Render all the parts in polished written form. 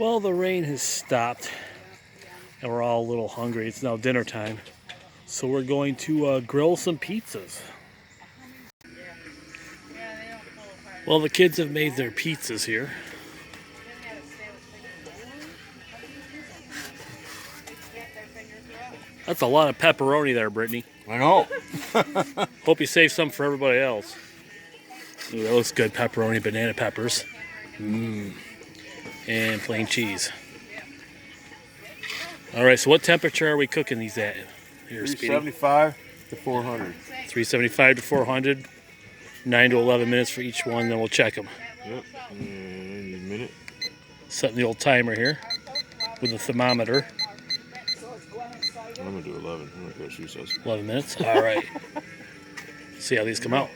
Well, the rain has stopped and we're all a little hungry. It's now dinner time. So we're going to grill some pizzas. Well, the kids have made their pizzas here. That's a lot of pepperoni there, Brittany. I know. Hope you save some for everybody else. Ooh, that looks good. Pepperoni, banana peppers. And plain cheese. All right, so what temperature are we cooking these at? Here, 375 to 400. 375 to 400. 9 to 11 minutes for each one, then we'll check them. Yep. And a minute. Setting the old timer here with a thermometer. I'm going to do 11. I'm going to go shoot those. 11 minutes. All right. See how these come out.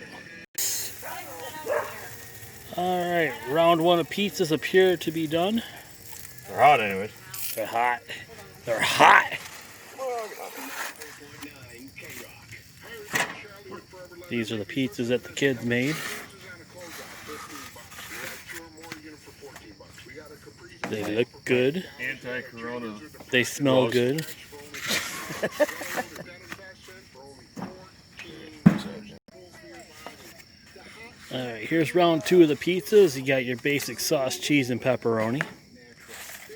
All right, round one of pizzas appear to be done. They're hot anyways. They're hot. They're hot. These are the pizzas that the kids made. They look good. Anti-corona. They smell good. Alright, here's round two of the pizzas. You got your basic sauce, cheese, and pepperoni.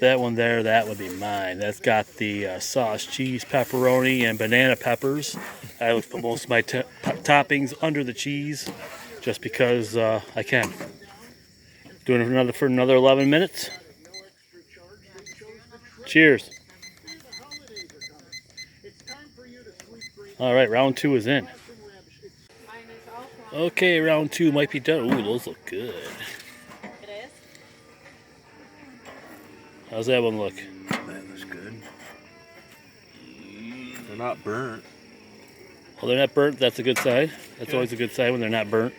That one there, that would be mine. That's got the sauce, cheese, pepperoni, and banana peppers. I like to put most of my toppings under the cheese just because I can. Doing it for another 11 minutes. Cheers. All right, round two is in. Okay, round two might be done. Ooh, those look good. How's that one look? That looks good. They're not burnt. Well, they're not burnt. That's a good sign. That's always a good sign when they're not burnt.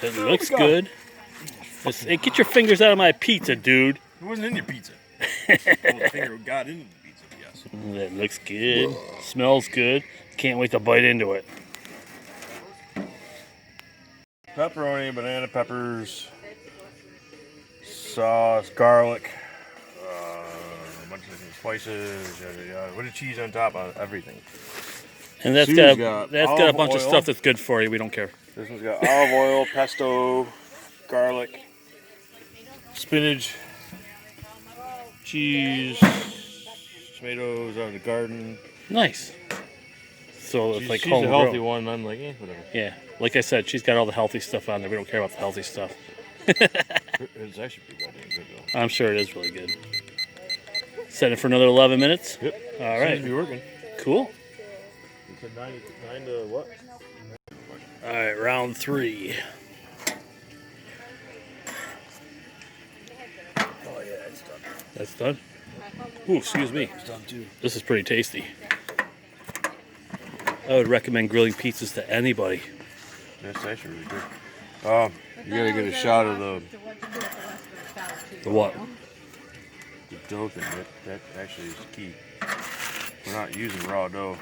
It looks good. Hey, get your fingers out of my pizza, dude. It wasn't in your pizza. The finger got into the pizza, yes. That looks good. Whoa. Smells good. Can't wait to bite into it. Pepperoni, banana peppers, sauce, garlic, a bunch of different spices, yada, yada. With the cheese on top of everything. And that's got a bunch of stuff that's good for you. We don't care. This one's got olive oil, pesto, garlic, spinach, cheese, tomatoes out of the garden. Nice. So it's like she's a healthy one. I'm like, whatever. Yeah, like I said, she's got all the healthy stuff on there. We don't care about the healthy stuff. It's actually pretty goddamn good though. I'm sure it is really good. Set it for another 11 minutes. Yep. All right. Seems to be working. Cool. It's 9 to what? All right, round three. Oh yeah, it's done. That's done? Ooh, excuse me. It's done too. This is pretty tasty. I would recommend grilling pizzas to anybody. That's actually really good. You gotta get a shot of the what? The dough thing. That actually is key. We're not using raw dough.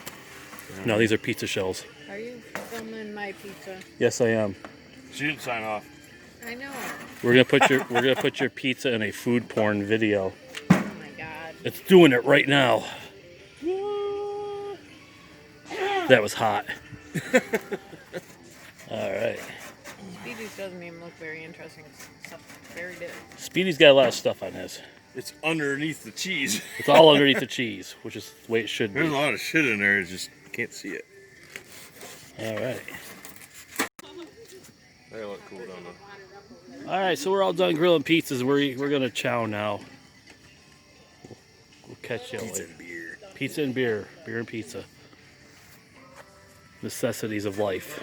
No, these are pizza shells. Are you filming my pizza? Yes, I am. She didn't sign off. I know. We're gonna put your pizza in a food porn video. Oh my god. It's doing it right now. That was hot. All right. Speedy's doesn't even look very interesting. It's very good. Speedy's got a lot of stuff on his. It's underneath the cheese. It's all underneath the cheese, which is the way it should be. There's a lot of shit in there. It's just can't see it. All right. They look cool, don't they? All right, so we're all done grilling pizzas. We're gonna chow now. We'll catch you later. Pizza and beer. Pizza and beer. Beer and pizza. Necessities of life.